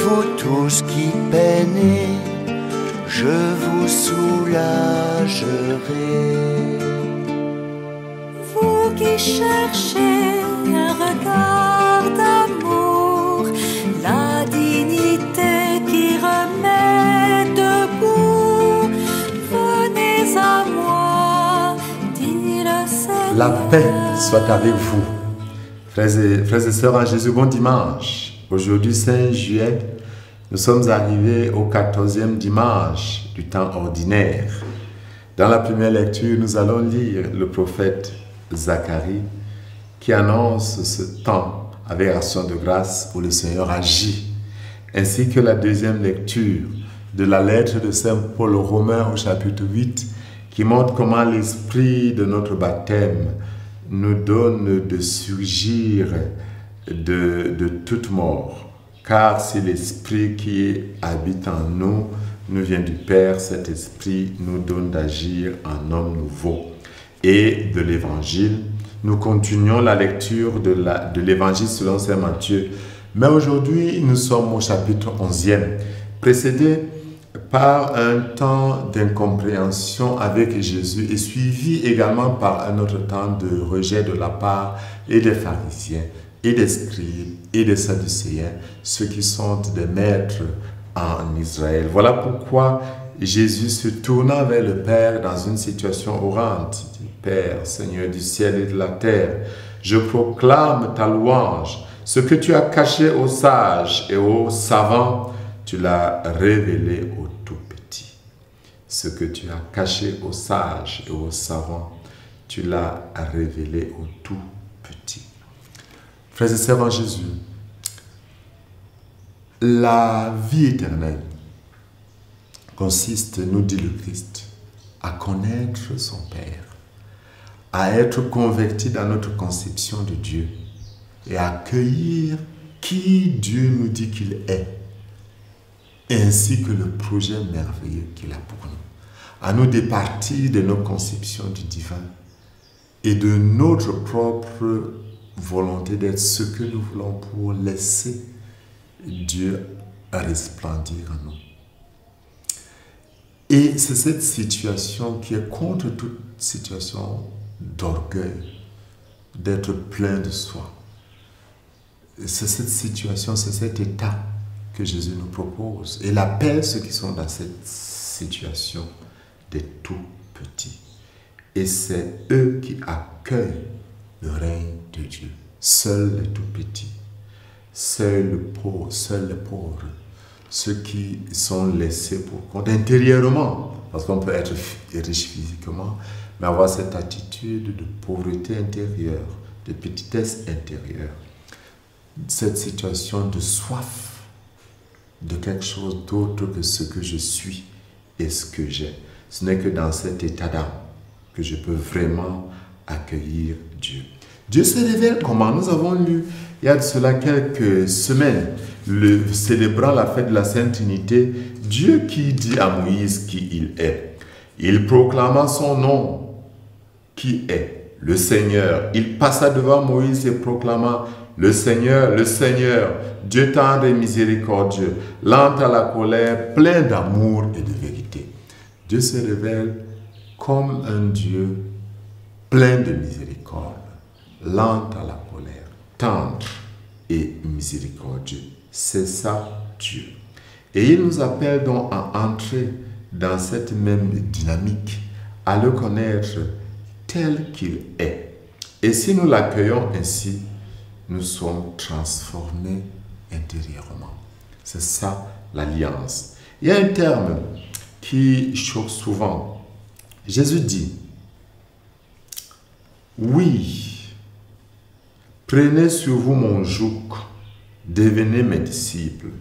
vous tous qui peinez, je vous soulagerai. Vous qui cherchez un regard d'amour, la dignité qui remet debout, venez à moi, dit le Seigneur. La paix soit avec vous. Frères et sœurs en Jésus, bon dimanche. Aujourd'hui, 5 juillet, nous sommes arrivés au 14e dimanche du temps ordinaire. Dans la première lecture, nous allons lire le prophète Zacharie qui annonce ce temps avec action de grâce où le Seigneur agit, ainsi que la deuxième lecture de la lettre de Saint Paul aux Romains au chapitre 8 qui montre comment l'esprit de notre baptême nous donne de surgir de toute mort. Car si l'esprit qui habite en nous nous vient du Père, cet esprit nous donne d'agir en homme nouveau. Et de l'évangile, nous continuons la lecture de l'évangile selon saint Matthieu. Mais aujourd'hui, nous sommes au chapitre 11e, précédé par un temps d'incompréhension avec Jésus et suivi également par un autre temps de rejet de la part et des pharisiens, et des scribes, et des sadducéens, ceux qui sont des maîtres en Israël. Voilà pourquoi Jésus se tourna vers le Père dans une situation orante. Il dit, Père, Seigneur du ciel et de la terre, je proclame ta louange. Ce que tu as caché aux sages et aux savants, tu l'as révélé aux tout petits. Ce que tu as caché aux sages et aux savants, tu l'as révélé aux tout petits. Frères et sœurs en Jésus, la vie éternelle consiste, nous dit le Christ, à connaître son Père, à être converti dans notre conception de Dieu et à accueillir qui Dieu nous dit qu'il est, ainsi que le projet merveilleux qu'il a pour nous, à nous départir de nos conceptions du divin et de notre propre volonté d'être ce que nous voulons pour laisser Dieu resplendir en nous. Et c'est cette situation qui est contre toute situation d'orgueil, d'être plein de soi. C'est cette situation, c'est cet état que Jésus nous propose. Et il appelle ceux qui sont dans cette situation des tout petits. Et c'est eux qui accueillent le règne de Dieu. Seuls les tout petits, seuls les pauvres, ceux qui sont laissés pour compte intérieurement, parce qu'on peut être riche physiquement, mais avoir cette attitude de pauvreté intérieure, de petitesse intérieure, cette situation de soif de quelque chose d'autre que ce que je suis et ce que j'ai. Ce n'est que dans cet état d'âme que je peux vraiment accueillir Dieu. Dieu se révèle comment? Nous avons lu il y a de cela quelques semaines, célébrant la fête de la Sainte Trinité, Dieu qui dit à Moïse qui il est. Il proclama son nom qui est le Seigneur. Il passa devant Moïse et proclama le Seigneur, Dieu tendre et miséricordieux, lent à la colère, plein d'amour et de vérité. Dieu se révèle comme un Dieu plein de miséricorde, lent à la colère, tendre et miséricordieux. C'est ça Dieu. Et il nous appelle donc à entrer dans cette même dynamique, à le connaître tel qu'il est. Et si nous l'accueillons ainsi, nous sommes transformés intérieurement. C'est ça l'alliance. Il y a un terme qui choque souvent. Jésus dit, oui, prenez sur vous mon joug, devenez mes disciples.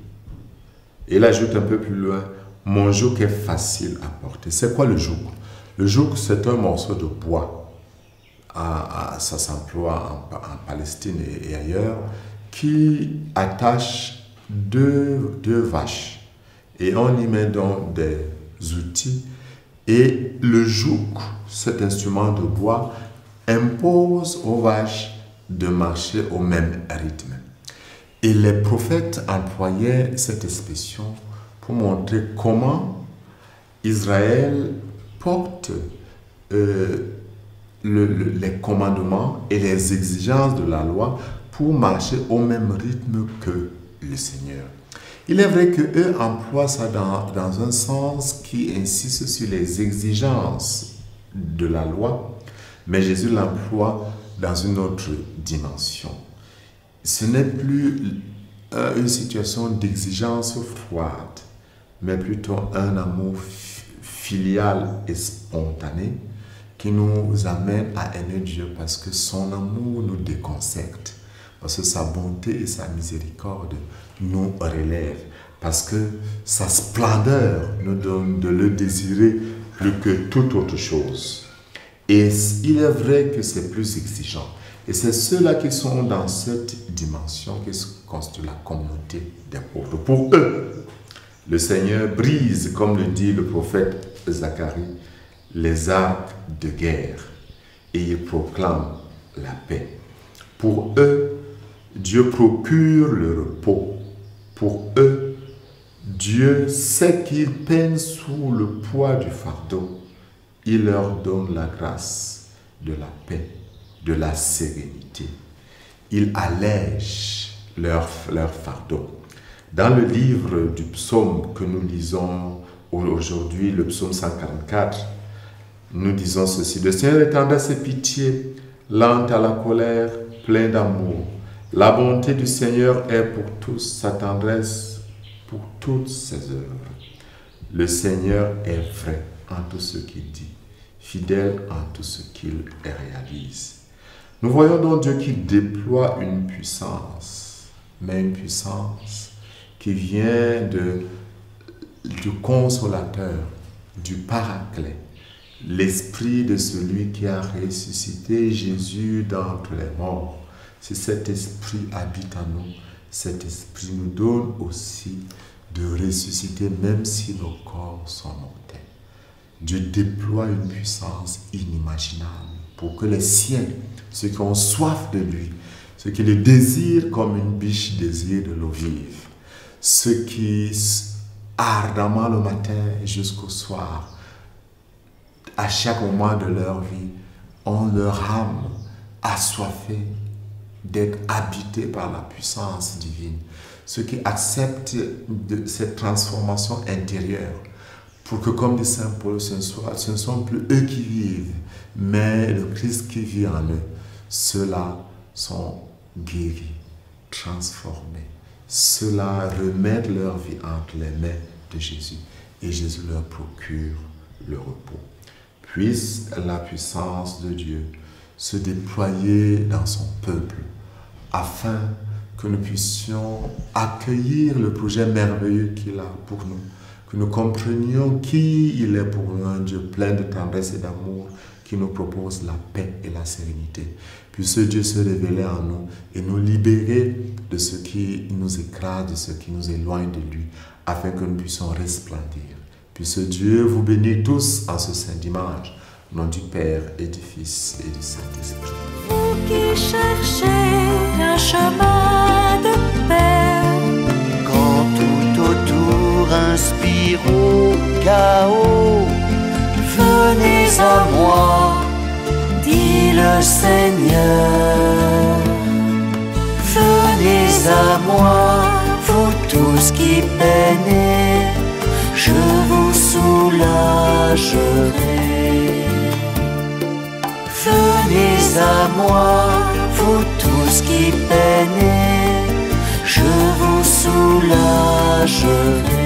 Et il ajoute un peu plus loin, mon joug est facile à porter. C'est quoi le joug? Le joug, c'est un morceau de bois. Ça s'emploie en Palestine et ailleurs, qui attache deux vaches. Et on y met donc des outils. Et le joug, cet instrument de bois, impose aux vaches de marcher au même rythme. Et les prophètes employaient cette expression pour montrer comment Israël porte les commandements et les exigences de la loi pour marcher au même rythme que le Seigneur. Il est vrai qu'eux emploient ça dans un sens qui insiste sur les exigences de la loi, mais Jésus l'emploie dans une autre dimension. Ce n'est plus une situation d'exigence froide, mais plutôt un amour filial et spontané qui nous amène à aimer Dieu parce que son amour nous déconcerte, parce que sa bonté et sa miséricorde nous relèvent, parce que sa splendeur nous donne de le désirer plus que toute autre chose. Et il est vrai que c'est plus exigeant. Et c'est ceux-là qui sont dans cette dimension qui constituent la communauté des pauvres. Pour eux, le Seigneur brise, comme le dit le prophète Zacharie, les arcs de guerre et il proclame la paix. Pour eux, Dieu procure le repos. Pour eux, Dieu sait qu'ils peinent sous le poids du fardeau. Il leur donne la grâce de la paix, de la sérénité. Il allège leur fardeau. Dans le livre du psaume que nous lisons aujourd'hui, le psaume 144, nous disons ceci: le Seigneur est tendre à ses pitiés, lent à la colère, plein d'amour. La bonté du Seigneur est pour tous, sa tendresse pour toutes ses œuvres. Le Seigneur est vrai en tout ce qu'il dit, fidèle en tout ce qu'il réalise. Nous voyons donc Dieu qui déploie une puissance, mais une puissance qui vient du consolateur, du paraclet, l'esprit de celui qui a ressuscité Jésus d'entre les morts. Si cet esprit habite en nous, cet esprit nous donne aussi de ressusciter même si nos corps sont mortels. Dieu déploie une puissance inimaginable pour que les siens, ceux qui ont soif de lui, ceux qui le désirent comme une biche désire de l'eau vive, ceux qui ardemment le matin jusqu'au soir, à chaque moment de leur vie, ont leur âme assoiffée d'être habités par la puissance divine. Ceux qui acceptent cette transformation intérieure pour que, comme dit Saint Paul, ce ne sont plus eux qui vivent, mais le Christ qui vit en eux. Ceux-là sont guéris, transformés. Ceux-là remettent leur vie entre les mains de Jésus et Jésus leur procure le repos. Puisse la puissance de Dieu se déployer dans son peuple afin que nous puissions accueillir le projet merveilleux qu'il a pour nous, que nous comprenions qui il est pour nous, un Dieu plein de tendresse et d'amour qui nous propose la paix et la sérénité. Puisse Dieu se révéler en nous et nous libérer de ce qui nous écrase, de ce qui nous éloigne de lui, afin que nous puissions resplendir. Puisse Dieu vous bénir tous en ce saint dimanche, au nom du Père et du Fils et du Saint-Esprit. Vous qui cherchez un chemin de paix, Quand tout autour inspire au chaos, venez à moi, dit le Seigneur. Venez à moi, vous tous qui peinez, je vous soulagerai. Venez à moi, vous tous qui peinez, je vous soulagerai.